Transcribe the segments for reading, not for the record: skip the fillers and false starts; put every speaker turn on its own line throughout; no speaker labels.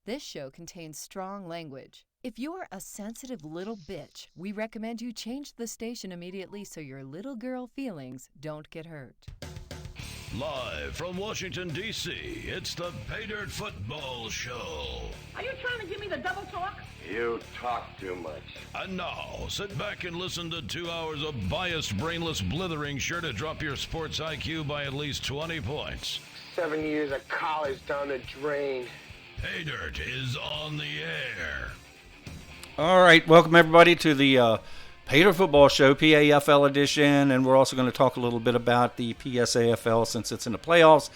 This show contains strong language. If you're a sensitive little bitch, we recommend you change the station immediately so your little girl feelings don't get hurt.
Live from Washington, D.C., it's the Paydirt Football Show.
Are you trying to give me the double talk?
You talk too much.
And now, sit back and listen to 2 hours of biased, brainless blithering sure to drop your sports IQ by at least 20 points.
7 years of college down the drain.
Paydirt is on the air.
All right, welcome everybody to the Paydirt Football Show, PAFL edition, and we're also going to talk a little bit about the PSAFL since it's in the playoffs.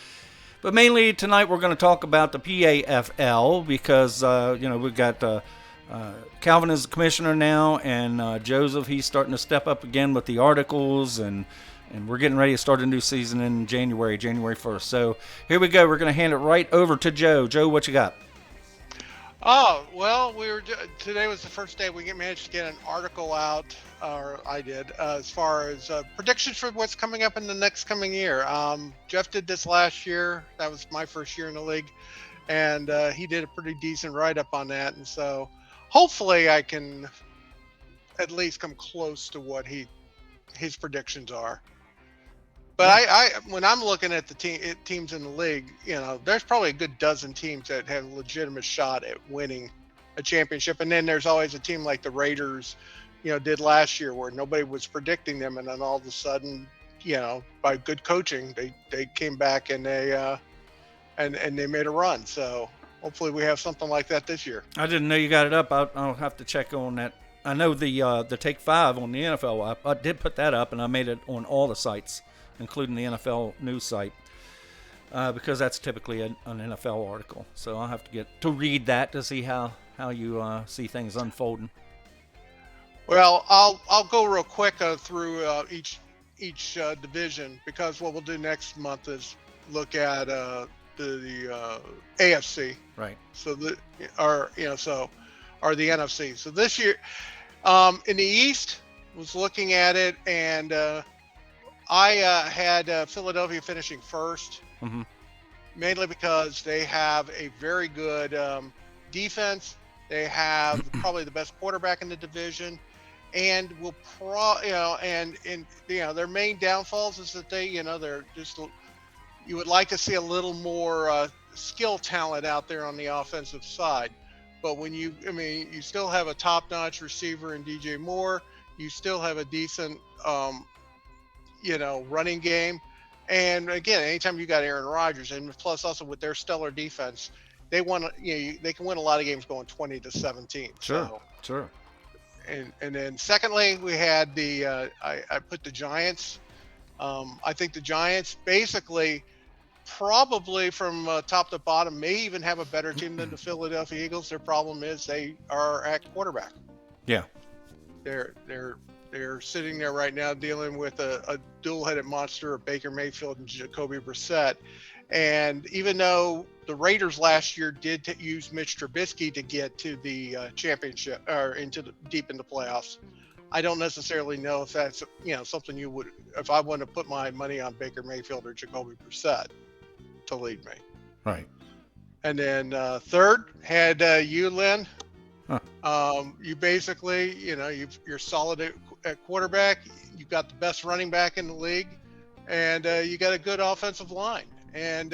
But mainly tonight we're going to talk about the PAFL because, we've got Calvin is the commissioner now, and Joseph, he's starting to step up again with the articles, and we're getting ready to start a new season in January 1st. So here we go. We're going to hand it right over to Joe. Joe, what you got?
Oh, well, today was the first day we managed to get an article out, or I did, as far as predictions for what's coming up in the next coming year. Jeff did this last year. That was my first year in the league, and he did a pretty decent write-up on that. And so hopefully I can at least come close to what his predictions are. But I when I'm looking at the teams in the league, there's probably a good dozen teams that have a legitimate shot at winning a championship. And then there's always a team like the Raiders, did last year where nobody was predicting them. And then all of a sudden, by good coaching, they came back and they made a run. So hopefully we have something like that this year.
I didn't know you got it up. I'll have to check on that. I know the Take 5 on the NFL app. I did put that up, and I made it on all the sites, including the NFL news site, because that's typically an NFL article. So I'll have to get to read that to see how you see things unfolding.
Well, I'll go real quick through each division, because what we'll do next month is look at the AFC.
Right.
So the NFC. So this year, in the East, was looking at it, and I had Philadelphia finishing first, mainly because they have a very good defense. They have probably the best quarterback in the division, and their main downfalls is that they're just, you would like to see a little more skill talent out there on the offensive side. But when you still have a top-notch receiver in DJ Moore, you still have a decent running game. And again, anytime you got Aaron Rodgers, and plus also with their stellar defense, they can win a lot of games going 20-17.
Sure.
And then secondly, we had I put the Giants. I think the Giants basically probably from top to bottom may even have a better team than the Philadelphia Eagles. Their problem is they are at quarterback.
Yeah.
They're sitting there right now dealing with a dual-headed monster of Baker Mayfield and Jacoby Brissett. And even though the Raiders last year did use Mitch Trubisky to get to the championship or deep into playoffs, I don't necessarily know if that's something you would, if I want to put my money on Baker Mayfield or Jacoby Brissett to lead me.
Right.
And then third had you, Lynn.
Huh.
You basically, you're solid at quarterback. You've got the best running back in the league, and you got a good offensive line, and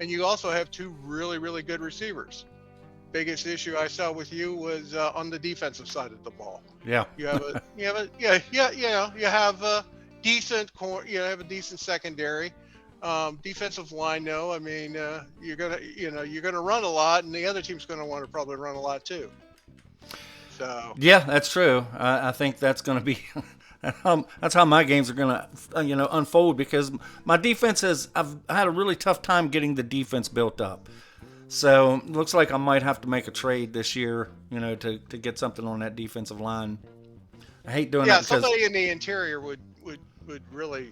you also have two really, really good receivers. Biggest issue I saw with you was on the defensive side of the ball.
Yeah.
You have a decent secondary. Defensive line, no. I mean, you're gonna run a lot, and the other team's gonna want to probably run a lot too. So
yeah, that's true. I think that's going to be that's how my games are going to unfold, because my defense I've had a really tough time getting the defense built up. So it looks like I might have to make a trade this year, to get something on that defensive line. I hate doing that.
Yeah, somebody in the interior would really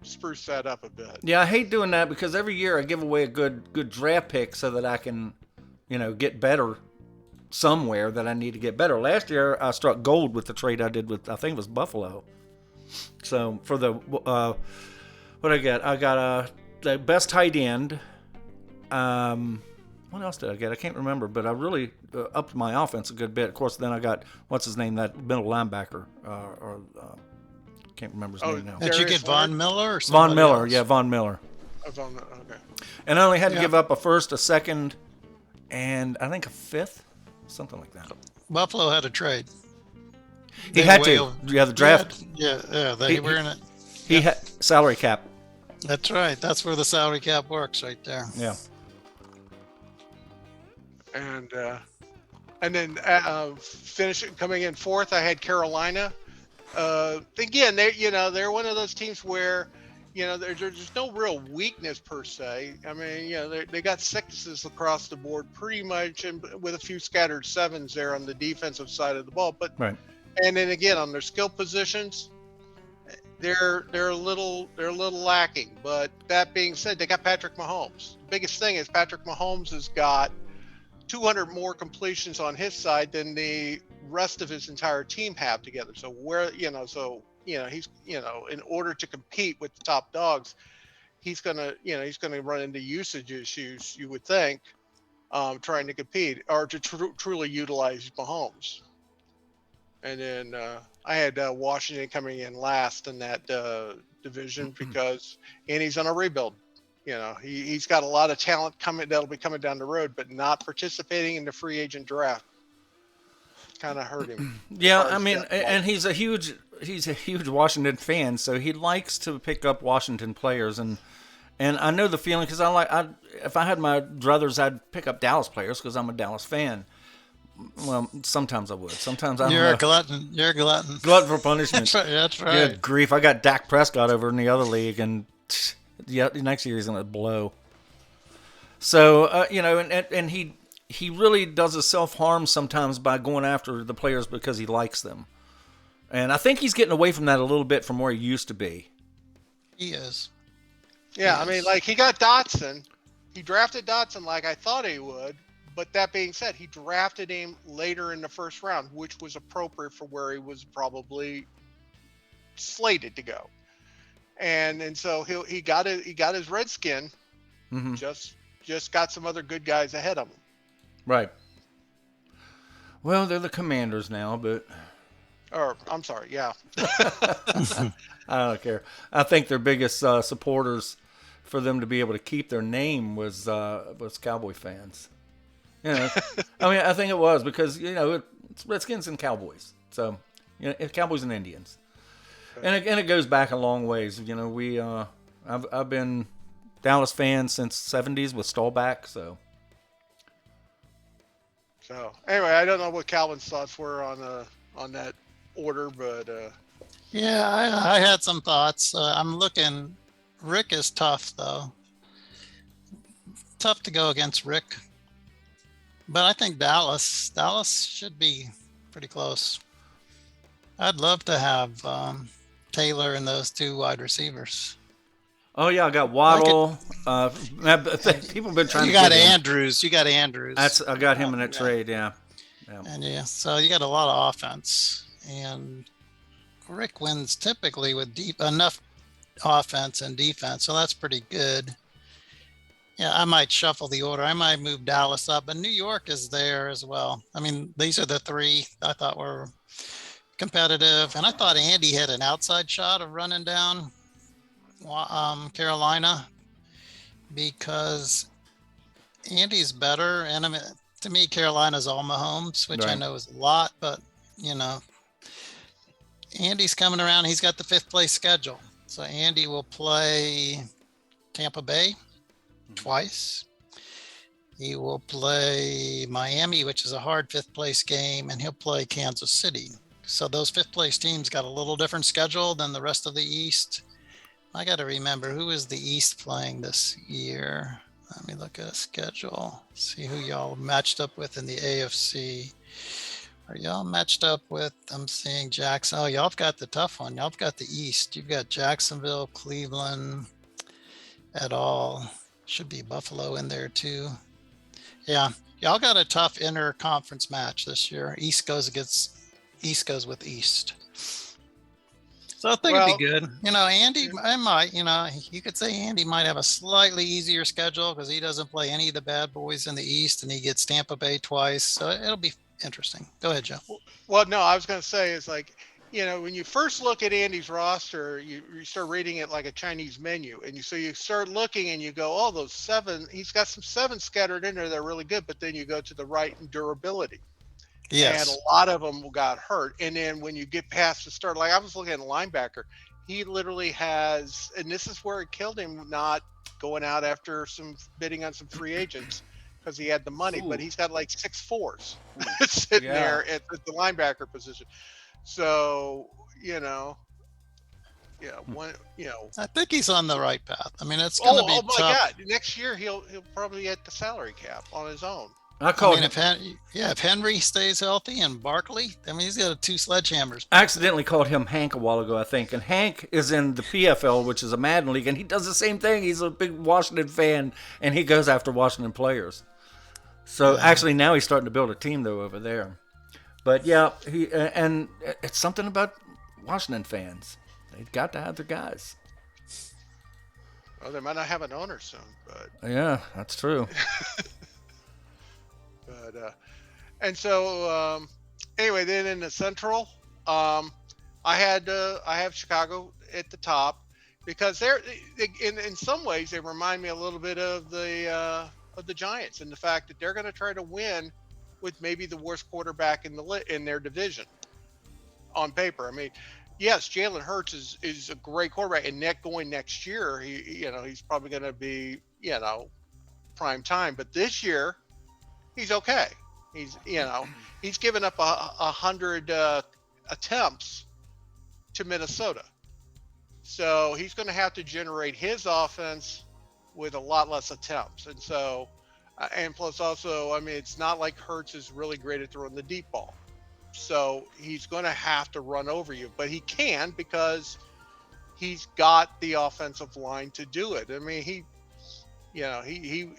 spruce that up a bit.
Yeah, I hate doing that because every year I give away a good draft pick so that I can, get better somewhere that I need to get better. Last year I struck gold with the trade I did with, I think it was Buffalo. So for the what I got the best tight end, what else did I get? I can't remember, but I really upped my offense a good bit. Of course, then I got, what's his name, that middle linebacker, can't remember his name now.
Did you get Von Miller or
Von
somebody
Miller,
else?
yeah, Von Miller.
Okay.
And I only had to give up a first, a second, and I think a fifth, something like that.
Buffalo had a trade.
He had to. Yeah, the draft.
Yeah, they were in it.
He had salary cap.
That's right. That's where the salary cap works right there.
Yeah.
And then coming in fourth, I had Carolina. Again, they're one of those teams where, there's no real weakness per se. I mean, they got sixes across the board pretty much, and with a few scattered sevens there on the defensive side of the ball. But
Right.
And then again on their skill positions, they're a little lacking. But that being said, they got Patrick Mahomes. The biggest thing is Patrick Mahomes has got 200 more completions on his side than the rest of his entire team have together. So he's in order to compete with the top dogs, he's gonna run into usage issues, you would think, trying to compete or to truly utilize Mahomes. And then I had Washington coming in last in that division because he's on a rebuild. He's got a lot of talent that'll be coming down the road, but not participating in the free agent draft. Kind of hurt him.
Yeah, I mean, and he's a huge Washington fan, so he likes to pick up Washington players, and I know the feeling because if I had my druthers, I'd pick up Dallas players because I'm a Dallas fan. Well, sometimes I would. Sometimes I don't know.
You're a glutton. You're a glutton.
Glutton for punishment.
That's right.
Good grief! I got Dak Prescott over in the other league, and next year he's gonna blow. So and he really does a self-harm sometimes by going after the players because he likes them. And I think he's getting away from that a little bit from where he used to be.
He is.
Yeah, I mean, like he got Dotson. He drafted Dotson like I thought he would. But that being said, he drafted him later in the first round, which was appropriate for where he was probably slated to go. And so he got his Redskin.
Mm-hmm.
Just got some other good guys ahead of him.
Right. Well, they're the Commanders now, but.
Or I'm sorry, yeah.
I don't care. I think their biggest supporters for them to be able to keep their name was Cowboy fans. I mean, I think it was because it's Redskins and Cowboys, so it's Cowboys and Indians, and it goes back a long ways. I've been Dallas fan since '70s with Stallback, so.
So anyway, I don't know what Calvin's thoughts were on that order, but
yeah, I had some thoughts. I'm looking. Rick is tough though. Tough to go against Rick. But I think Dallas should be pretty close. I'd love to have Taylor and those two wide receivers.
Oh yeah, I got Waddle. People have been trying.
You got Andrews. You got Andrews.
I got him in that trade. Yeah.
And so you got a lot of offense, and Rick wins typically with enough offense and defense, so that's pretty good. Yeah, I might shuffle the order. I might move Dallas up, but New York is there as well. I mean, these are the three I thought were competitive, and I thought Andy had an outside shot of running down Carolina because Andy's better, and I mean, to me, Carolina's all Mahomes, which right. I know is a lot, but Andy's coming around. He's got the 5th place schedule, so Andy will play Tampa Bay twice. He will play Miami, which is a hard 5th place game, and he'll play Kansas City. So those 5th place teams got a little different schedule than the rest of the East. I got to remember who is the East playing this year. Let me look at a schedule, see who y'all matched up with in the AFC. Are y'all matched up with, I'm seeing Jackson. Oh, y'all have got the tough one. Y'all have got the East. You've got Jacksonville, Cleveland, et al. Should be Buffalo in there too. Yeah, y'all got a tough inter-conference match this year. East goes with East. So I think
Well-
it'd be good. Andy, I might, you could say Andy might have a slightly easier schedule because he doesn't play any of the bad boys in the East and he gets Tampa Bay twice. So it'll be interesting. Go ahead, Joe.
Well, no, I was going to say is like, when you first look at Andy's roster, you start reading it like a Chinese menu, and you start looking and you go, oh, those 7, he's got some 7 scattered in there that are really good, but then you go to the right and durability.
Yes.
And a lot of them got hurt. And then when you get past the start, like I was looking at a linebacker, he literally has, and this is where it killed him, not going out after bidding on some free agents because he had the money, but he's got like 6 4s sitting there at the linebacker position. So,
I think he's on the right path. I mean, it's going to be
my
tough.
God, next year he'll probably hit the salary cap on his own.
If Henry stays healthy and Barkley, he's got 2 sledgehammers.
I accidentally called him Hank a while ago, I think. And Hank is in the PFL, which is a Madden league, and he does the same thing. He's a big Washington fan, and he goes after Washington players. So actually now he's starting to build a team, though, over there. But, yeah, and it's something about Washington fans. They've got to have their guys.
Well, they might not have an owner soon, but...
Yeah, that's true.
But and so anyway, then in the Central, I have Chicago at the top because they're in some ways they remind me a little bit of the Giants and the fact that they're going to try to win with maybe the worst quarterback in their division on paper. I mean, yes, Jalen Hurts is a great quarterback, and going next year, he's probably going to be prime time, but this year. He's okay. He's given up 100 attempts to Minnesota. So he's going to have to generate his offense with a lot less attempts. And so, and plus also, it's not like Hurts is really great at throwing the deep ball. So he's going to have to run over you, but he can because he's got the offensive line to do it. I mean, he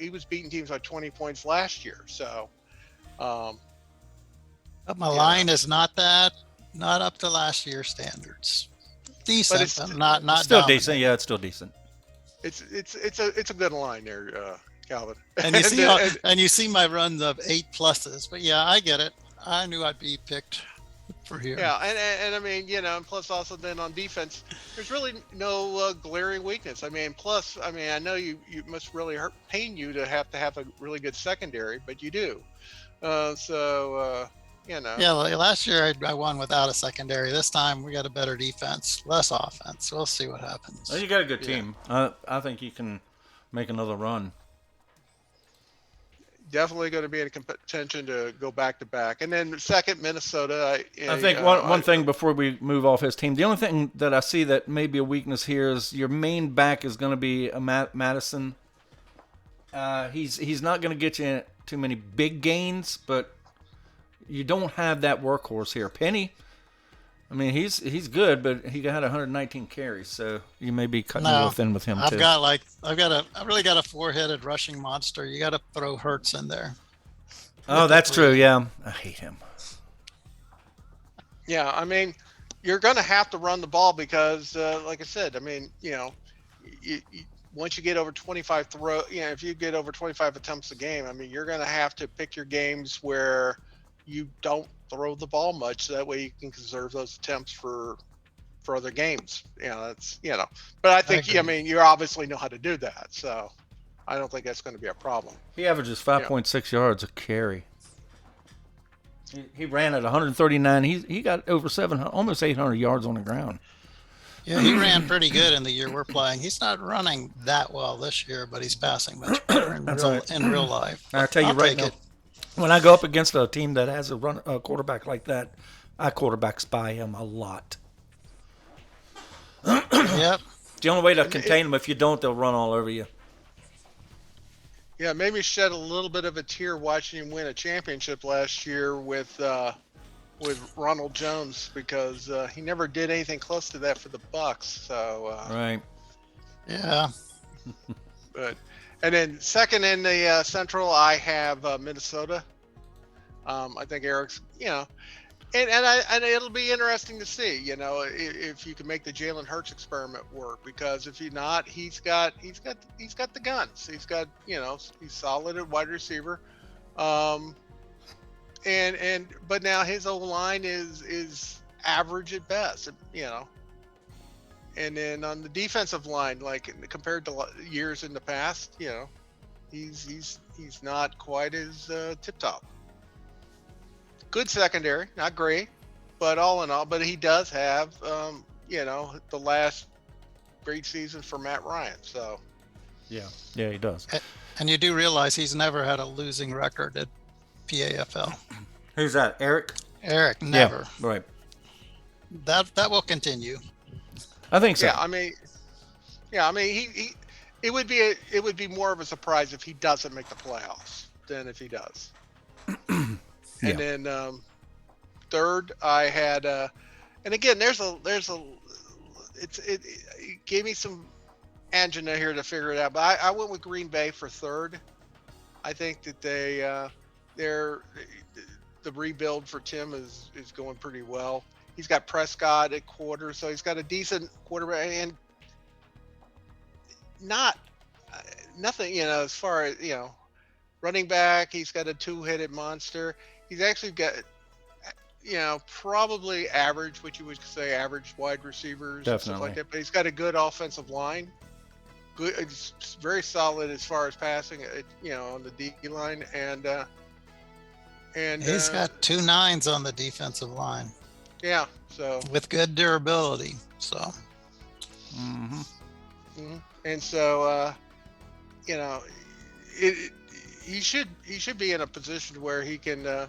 was beating teams by 20 points last year. So,
but my line is not up to last year's standards. Decent, but not
still
dominant.
decent. Yeah, it's still decent.
It's a good line there, Calvin.
And you see my runs of 8+. But yeah, I get it. I knew I'd be picked for here.
Yeah, and I mean, and plus also then on defense, there's really no glaring weakness. I know you must really pain you to have a really good secondary, but you do.
Yeah, last year I won without a secondary. This time we got a better defense, less offense. We'll see what happens.
Well, you got a good team. I think you can make another run.
Definitely going to be in contention to go back to back. And then second, Minnesota.
I think one thing before we move off his team, the only thing that I see that may be a weakness here is your main back is going to be Madison. He's not going to get you too many big gains, but you don't have that workhorse here. Penny, he's good, but he had 119 carries, so you may be cutting a little thin with him too.
I really got a 4-headed rushing monster. You got to throw Hurts in there.
Oh, that's true. Yeah, I hate him.
Yeah, you're going to have to run the ball because, like I said, once you get over 25 if you get over 25 attempts a game, you're going to have to pick your games where you don't throw the ball much, so that way you can conserve those attempts for other games. But I think you obviously know how to do that, so I don't think that's going to be a problem.
He averages 5.6 yards a carry. He ran at 139. He got over 700, almost 800 yards on the ground.
Yeah, he ran pretty good in the year we're playing. He's not running that well this year, but he's passing much better in real life.
I'll tell you right now, when I go up against a team that has a quarterback like that, I quarterback spy him a lot.
Yep.
The only way to contain them, if you don't, they'll run all over you.
Yeah, made me shed a little bit of a tear watching him win a championship last year with Ronald Jones because he never did anything close to that for the Bucks. So
right.
Yeah.
And then second in the Central, I have Minnesota. I think Eric's, and it'll be interesting to see, if you can make the Jalen Hurts experiment work. Because if you're not, he's got the guns. He's got, he's solid at wide receiver. But now his O line is average at best. And then on the defensive line, like compared to years in the past, he's not quite as tip top. Good secondary, not great, but all in all, but he does have, the last great season for Matt Ryan. So,
yeah, he does.
And you do realize he's never had a losing record at PAFL.
Who's that? Eric?
Eric, never.
Yeah, right.
That will continue.
I think so.
Yeah, he it would be more of a surprise if he doesn't make the playoffs than if he does. And then third, I had, and again, it gave me some angina here to figure it out, but I went with Green Bay for third. I think that the rebuild for Tim is going pretty well. He's got Prescott at quarter, so he's got a decent quarterback, and nothing, as far as, running back, he's got a two-headed monster. He's actually got, probably average, what you would say average wide receivers.
Definitely.
And stuff like that. But he's got a good offensive line. Good, it's very solid as far as passing, on the D line, and
he's got 2 9s on the defensive line.
Yeah, so
with good durability. So.
Mm-hmm.
Mm-hmm. And so, he should be in a position where he can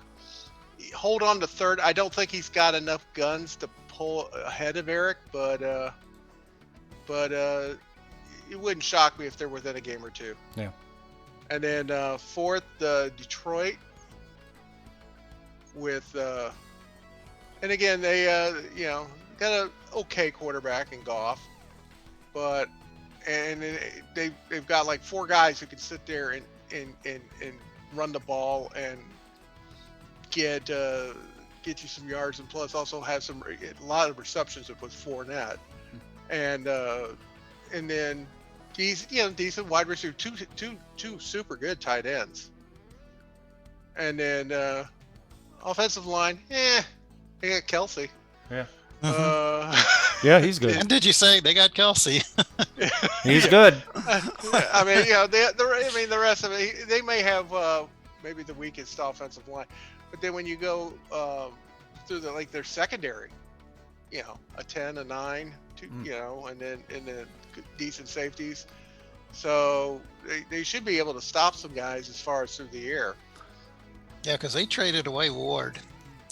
hold on to third. I don't think he's got enough guns to pull ahead of Eric, but it wouldn't shock me if they're within a game or two.
Yeah.
And then fourth, Detroit with, and again they got a okay quarterback in Goff, and they've got like 4 guys who can sit there and run the ball and get you some yards, and plus also have a lot of receptions with Fournette, and then these decent wide receiver, two super good tight ends, and then offensive line, they got Kelsey.
Yeah.
Yeah,
he's good.
And did you say they got Kelsey?
He's good.
The rest of it, they may have maybe the weakest offensive line, but then when you go through their secondary, a 10, a 9, and then decent safeties, so they should be able to stop some guys as far as through the air.
Yeah, because they traded away Ward.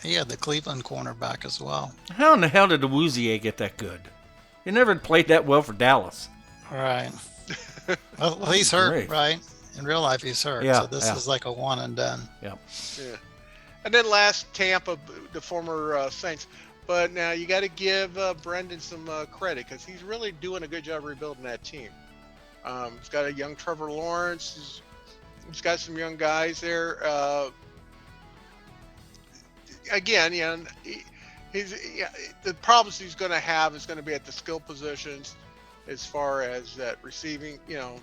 He had the Cleveland cornerback as well.
How in the hell did Awuzie get that good? He never played that well for Dallas.
Right. Well, he's hurt,
Great.
right? In real life, he's hurt.
Yeah,
So this is like a one and done.
Yeah.
Yeah. And then last, Tampa, the former Saints. But now you got to give Brendan some credit, because he's really doing a good job rebuilding that team. He's got a young Trevor Lawrence. He's got some young guys there. Again, the problems he's going to have is going to be at the skill positions, as far as that receiving,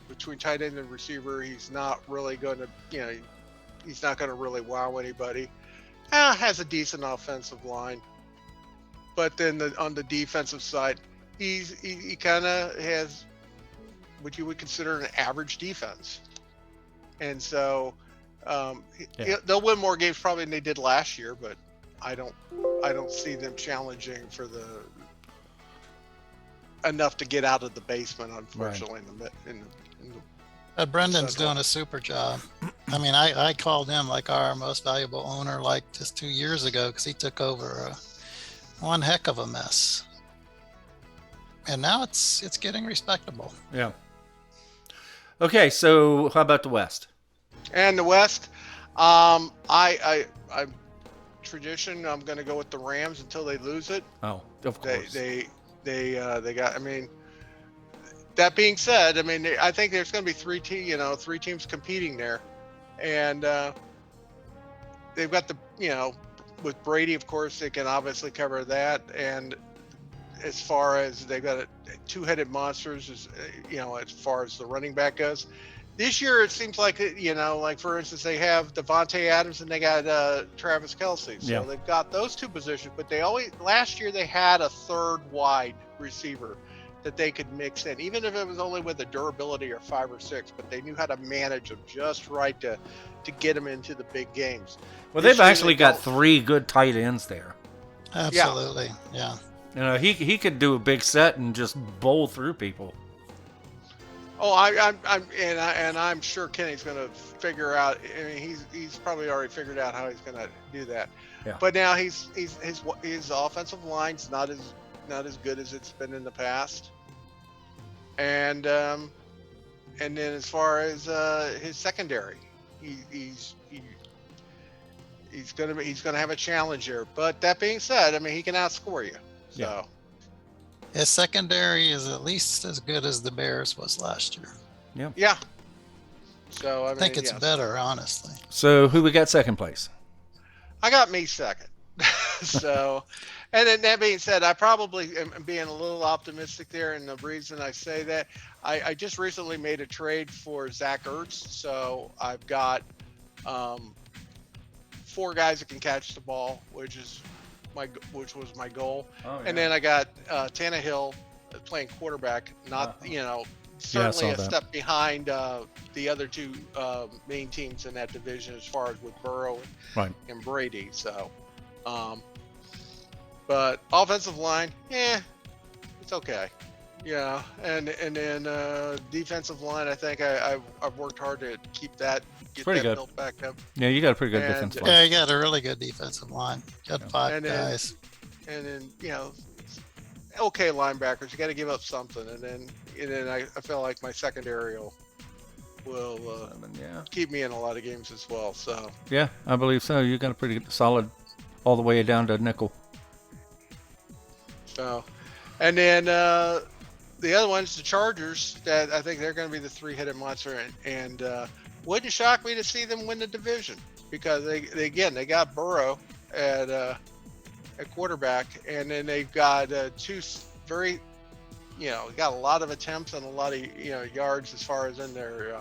between tight end and receiver. He's not really going to, he's not going to really wow anybody. Has a decent offensive line, but then on the defensive side, he kind of has what you would consider an average defense, and so they'll win more games probably than they did last year, but I don't see them challenging for enough to get out of the basement, unfortunately.
Right. Brendan's doing a super job. I mean, I called him like our most valuable owner like just 2 years ago, because he took over one heck of a mess, and now it's getting respectable.
Yeah. Okay, so how about the West?
And the West, I tradition, I'm going to go with the Rams until they lose it.
Oh, of course.
They got. I mean, that being said, I think there's going to be 3 teams competing there, and they've got with Brady, of course, they can obviously cover that. And as far as they've got two-headed monsters, as far as the running back goes. This year, it seems like, like for instance, they have Devontae Adams and they got Travis Kelce. So they've got those two positions, but last year they had a third wide receiver that they could mix in, even if it was only with a durability or 5 or 6, but they knew how to manage them just right to get them into the big games.
Well, they've actually got 3 good tight ends there.
Absolutely, yeah.
He could do a big set and just bowl through people.
Oh, I'm sure Kenny's going to figure out. I mean, he's probably already figured out how he's going to do that. Yeah. But now his offensive line's not as good as it's been in the past, and then as far as his secondary, he's going to have a challenge here. But that being said, I mean, he can outscore you. So. Yeah.
His secondary is at least as good as the Bears was last year.
Yeah.
Yeah. So
I think it's better, honestly.
So who we got second place?
I got me second. So, and then that being said, I probably am being a little optimistic there. And the reason I say that, I just recently made a trade for Zach Ertz. So I've got 4 guys that can catch the ball, which was my goal. Oh, yeah. And then I got Tannehill playing quarterback, certainly a step behind the other 2 main teams in that division as far as with Burrow and Brady. So, but offensive line, it's okay. Yeah, and then defensive line, I think I've worked hard to keep that. Get that built back up.
Yeah, you got a pretty good defensive line.
Yeah, you got a really good defensive line. You got 5 guys.
And then, okay linebackers. You got to give up something. And then I feel like my secondary will keep me in a lot of games as well. So
yeah, I believe so. You got a pretty solid all the way down to nickel.
So, and then the other one's the Chargers. That I think they're going to be the 3-headed monster, and wouldn't shock me to see them win the division because they got Burrow at quarterback, and then they've got 2 very, got a lot of attempts and a lot of yards as far as in their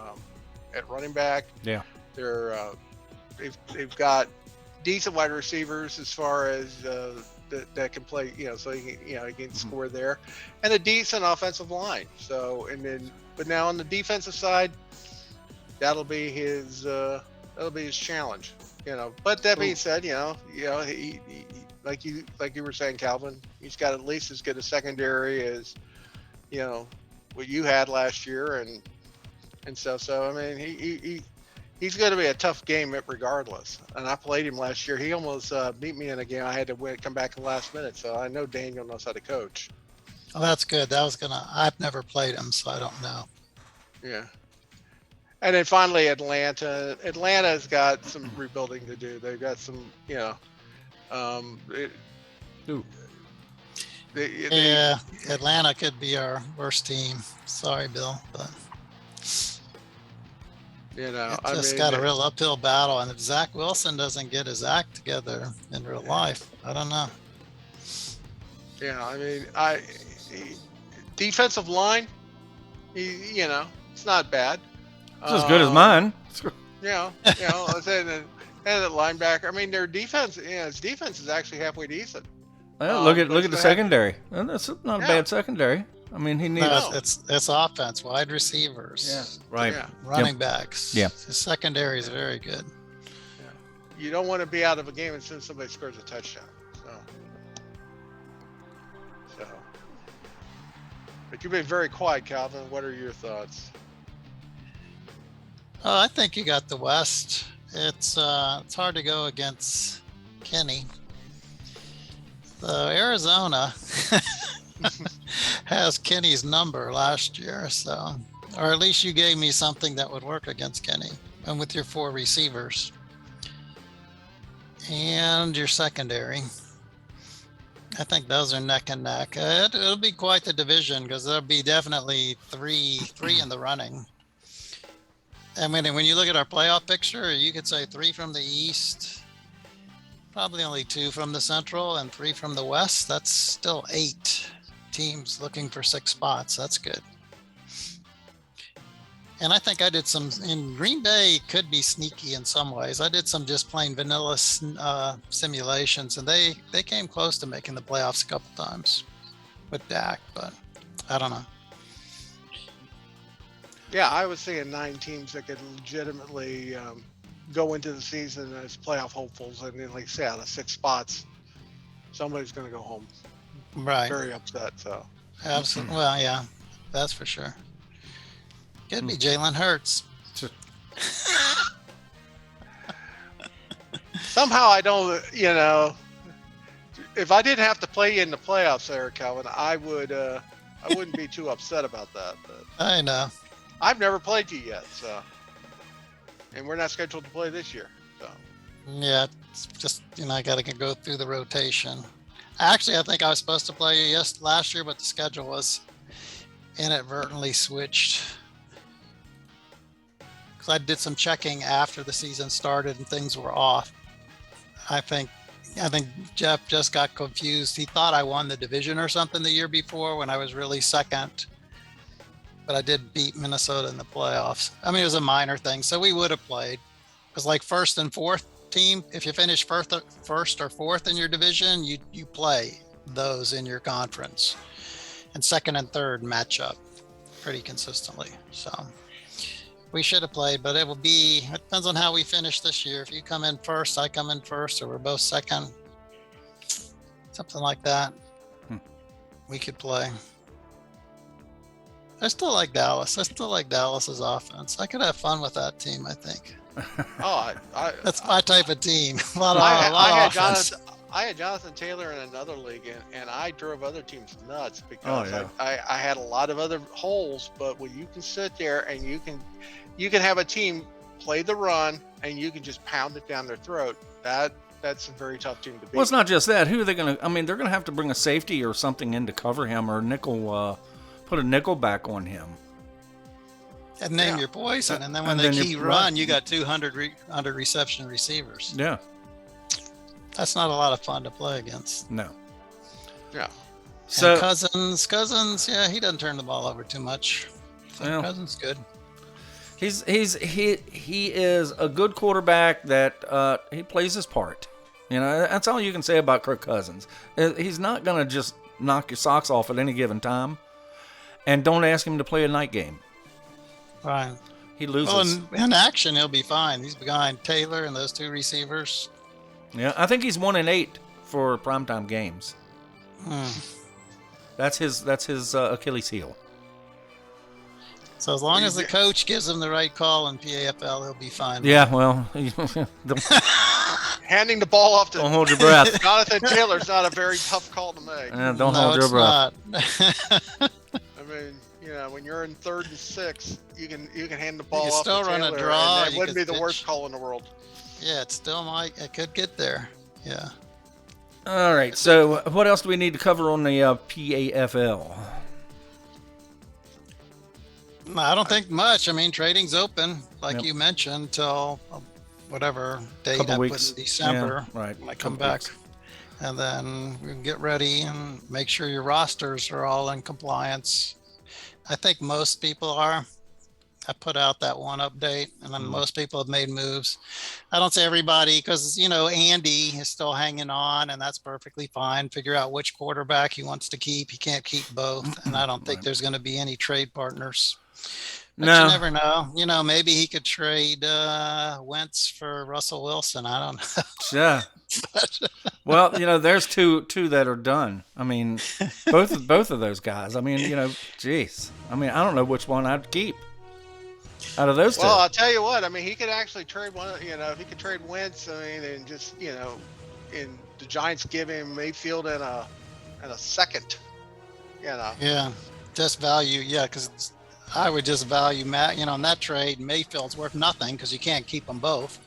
at running back.
Yeah,
they've got decent wide receivers as far as that can play, so he can score there, and a decent offensive line. So but now on the defensive side, that'll be his challenge. But that being said, he like you were saying, Calvin, he's got at least as good a secondary as what you had last year, and so I mean he's going to be a tough game regardless. And I played him last year. He almost beat me in a game. I had to come back in the last minute. So I know Daniel knows how to coach.
Oh, that's good. I've never played him, so I don't know.
Yeah. And then finally, Atlanta. Atlanta's got some rebuilding to do. They've got some,
Atlanta could be our worst team. Sorry, Bill, but got a real uphill battle. And if Zach Wilson doesn't get his act together in real life, I don't know.
Yeah, I mean, defensive line, it's not bad.
It's as good as mine.
And at linebacker, I mean, their defense, his defense is actually halfway decent.
Well, look at the secondary. And that's not a bad secondary. I mean, he needs.
No, it's offense, wide receivers, running backs.
Yeah,
his secondary is very good.
Yeah. You don't want to be out of a game as soon as somebody scores a touchdown. So. But you've been very quiet, Calvin. What are your thoughts?
I think you got the West. It's hard to go against Kenny. So Arizona has Kenny's number last year, or at least you gave me something that would work against Kenny, and with your 4 receivers and your secondary. I think those are neck and neck. It'll be quite the division because there'll be definitely three in the running. I mean, when you look at our playoff picture, you could say 3 from the East, Probably only 2 from the Central and 3 from the West. That's still 8 teams looking for 6 spots. That's good. And I think I did some in Green Bay. Could be sneaky in some ways. I did some just plain vanilla simulations, and they came close to making the playoffs a couple times with Dak, but I don't know.
Yeah, I was seeing 9 teams that could legitimately go into the season as playoff hopefuls, and then, like I say, out of 6 spots, somebody's going to go home
Right.
very upset. So
Absolutely. Well, yeah, that's for sure. Could be Jalen Hurts.
somehow I don't, if I didn't have to play in the playoffs there, Calvin, I wouldn't be too upset about that. But
I know.
I've never played you yet, so, and we're not scheduled to play this year. So
Yeah, it's just, I got to go through the rotation. Actually, I think I was supposed to play last year, but the schedule was inadvertently switched. Because I did some checking after the season started and things were off. I think Jeff just got confused. He thought I won the division or something the year before when I was really second. But I did beat Minnesota in the playoffs. I mean, it was a minor thing. So we would have played. Because like first and fourth team, if you finish first or fourth in your division, you play those in your conference. And second and third match up pretty consistently. So we should have played, but it depends on how we finish this year. If you come in first, I come in first, or we're both second, something like that, we could play. I still like Dallas. I still like Dallas's offense. I could have fun with that team, I think. That's my type of team. A lot of offense.
I had Jonathan Taylor in another league, and I drove other teams nuts because I had a lot of other holes. But when you can sit there and you can have a team play the run and you can just pound it down their throat, that's a very tough team to beat.
Well, it's not just that. Who are they going to? I mean, they're going to have to bring a safety or something in to cover him, or put a nickel back on him.
And name your poison, and then when they key run, you got 200 under reception receivers.
Yeah.
That's not a lot of fun to play against.
No.
Yeah.
So and Cousins, yeah, he doesn't turn the ball over too much. So Cousins good.
He is a good quarterback that he plays his part. That's all you can say about Kirk Cousins. He's not going to just knock your socks off at any given time. And don't ask him to play a night game.
Right.
He loses.
Well, in action, he'll be fine. He's behind Taylor and those 2 receivers.
Yeah, I think he's 1-8 for primetime games. That's his Achilles heel.
So as long as the coach gives him the right call in PAFL, he'll be fine.
Yeah, well,
handing the ball off to
don't hold your breath.
Jonathan Taylor's not a very tough call to make.
Don't hold your breath.
I mean, when you're in 3rd and 6, you can hand the ball off
still
to
run
Taylor,
a draw.
and it wouldn't be the worst call in the world.
Yeah, it could get there. Yeah.
All right. So, what else do we need to cover on the PAFL?
I don't think much. I mean, trading's open, like you mentioned, till whatever date I put in December.
Yeah, right.
When I come back. And then we can get ready and make sure your rosters are all in compliance. I think most people are. I put out that one update, and then most people have made moves. I don't say everybody because, Andy is still hanging on, and that's perfectly fine. Figure out which quarterback he wants to keep. He can't keep both, and I don't think there's going to be any trade partners. But you never know. Maybe he could trade Wentz for Russell Wilson. I don't know.
Yeah. Well, there's two that are done. I mean, both of those guys. I mean, geez. I mean, I don't know which one I'd keep out of those two.
Well, I'll tell you what. I mean, he could actually trade one. If he could trade Wentz, I mean, and just and the Giants give him Mayfield and a second.
Yeah, just value. Yeah, because I would just value Matt. In that trade, Mayfield's worth nothing because you can't keep them both.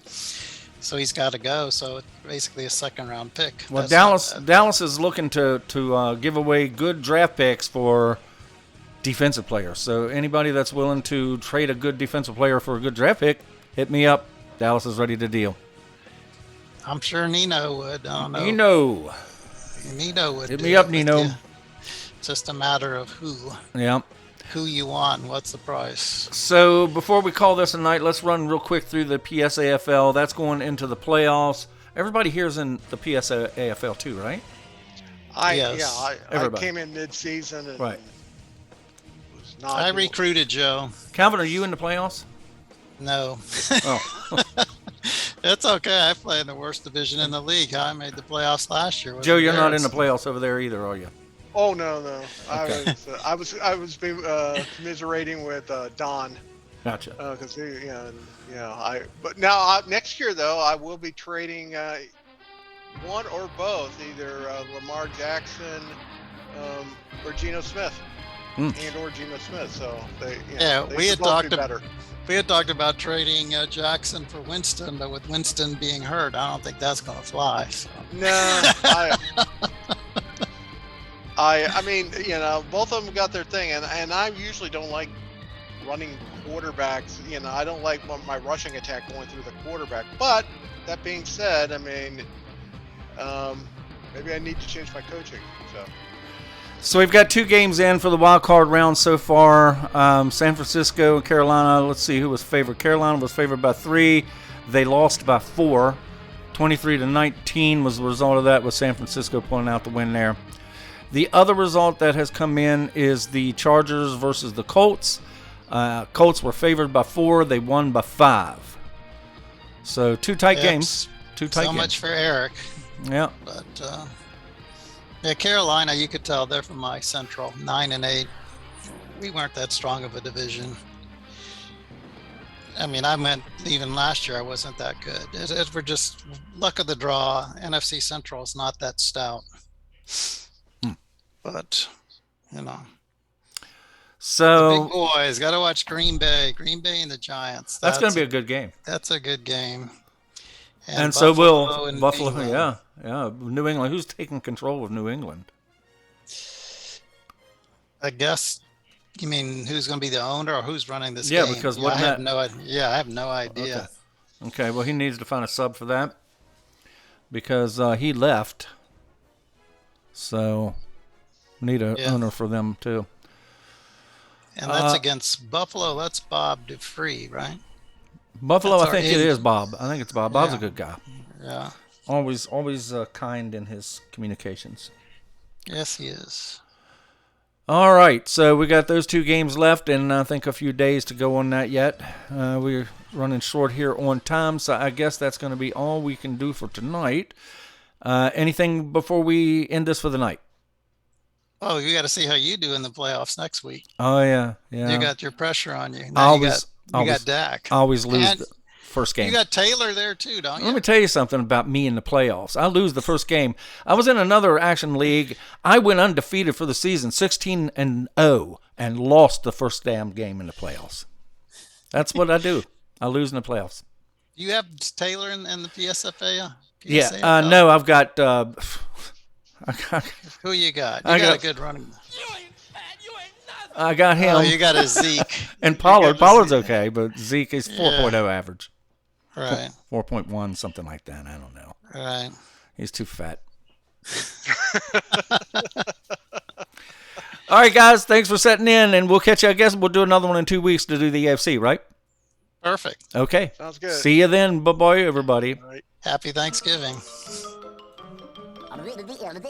So he's got to go. So it's basically a 2nd-round pick.
Well, Dallas is looking to give away good draft picks for defensive players. So anybody that's willing to trade a good defensive player for a good draft pick, hit me up. Dallas is ready to deal.
I'm sure Nino would. I don't know.
Nino
would.
Hit
do
me up,
it with
Nino.
you. It's just a matter of
Yeah.
who you want and what's the price.
So before we call this a night, let's run real quick through the PSAFL. That's going into the playoffs. Everybody here's in the PSAFL too, right?
Yes.
I came in mid-season and
Right.
was not.
I recruited Joe.
Calvin, are you in the playoffs?
No.
Oh.
It's okay. I play in the worst division in the league. I made the playoffs last year.
Joe, you're not in the playoffs over there either, are you?
Oh no.
Okay.
I was commiserating with Don.
Gotcha.
Because but now next year though I will be trading one or both, either Lamar Jackson or Geno Smith, and or Geno Smith. So
we had talked
better.
We had talked about trading Jackson for Winston, but with Winston being hurt, I don't think that's going to fly. So.
No, I mean, both of them got their thing, and I usually don't like running quarterbacks. I don't like my rushing attack going through the quarterback. But that being said, I mean, maybe I need to change my coaching.
So we've got 2 games in for the wild card round so far. San Francisco and Carolina. Let's see who was favored. Carolina was favored by 3. They lost by 4. 23-19 was the result of that, with San Francisco pulling out the win there. The other result that has come in is the Chargers versus the Colts. Colts were favored by 4. They won by 5. So 2 tight games. 2 tight games.
So much for Eric.
Yeah.
But Carolina, you could tell they're from my Central, 9-8. We weren't that strong of a division. I mean, even last year I wasn't that good. We're just luck of the draw. NFC Central is not that stout. But,
So
the big boys got to watch Green Bay and the Giants.
That's going to be a good game.
That's a good game.
And so will Buffalo.
England.
Yeah. New England. Who's taking control of New England?
I guess you mean who's going to be the owner or who's running this
Yeah,
game?
because
I have no idea.
Okay. Well, he needs to find a sub for that because he left. So need an owner for them too.
And that's against Buffalo. That's Bob Dupree, right?
Buffalo, I think it is Bob. I think it's Bob. Bob's a good guy.
Yeah.
Always kind in his communications.
Yes, he is.
All right, so we got those 2 games left, and I think a few days to go on that yet. We're running short here on time, so I guess that's going to be all we can do for tonight. Anything before we end this for the night?
Oh, you got to see how you do in the playoffs next week.
Oh, yeah. You
got your pressure on you. Now you got Dak.
I always lose the first game.
You got Taylor there too, don't you?
Let me tell you something about me in the playoffs. I lose the first game. I was in another action league. I went undefeated for the season, 16-0, and lost the first damn game in the playoffs. That's what I do. I lose in the playoffs.
You have Taylor in the PSFA?
Yeah. No, I've got.
Who you got? You got a good running.
I got him.
Oh, you got a Zeke.
And Pollard. Pollard's okay, but Zeke is 4.0 average.
Right.
4.1, something like that. I don't know.
Right.
He's too fat. All right, guys. Thanks for setting in, and we'll catch you. I guess we'll do another one in 2 weeks to do the AFC, right?
Perfect.
Okay.
Sounds good.
See you then. Bye-bye, everybody.
All right.
Happy Thanksgiving.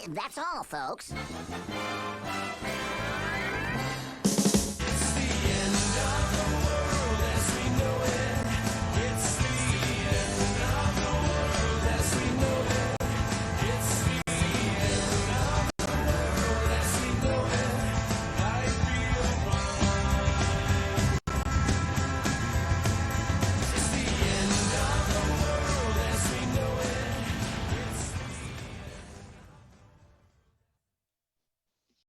That's all, folks.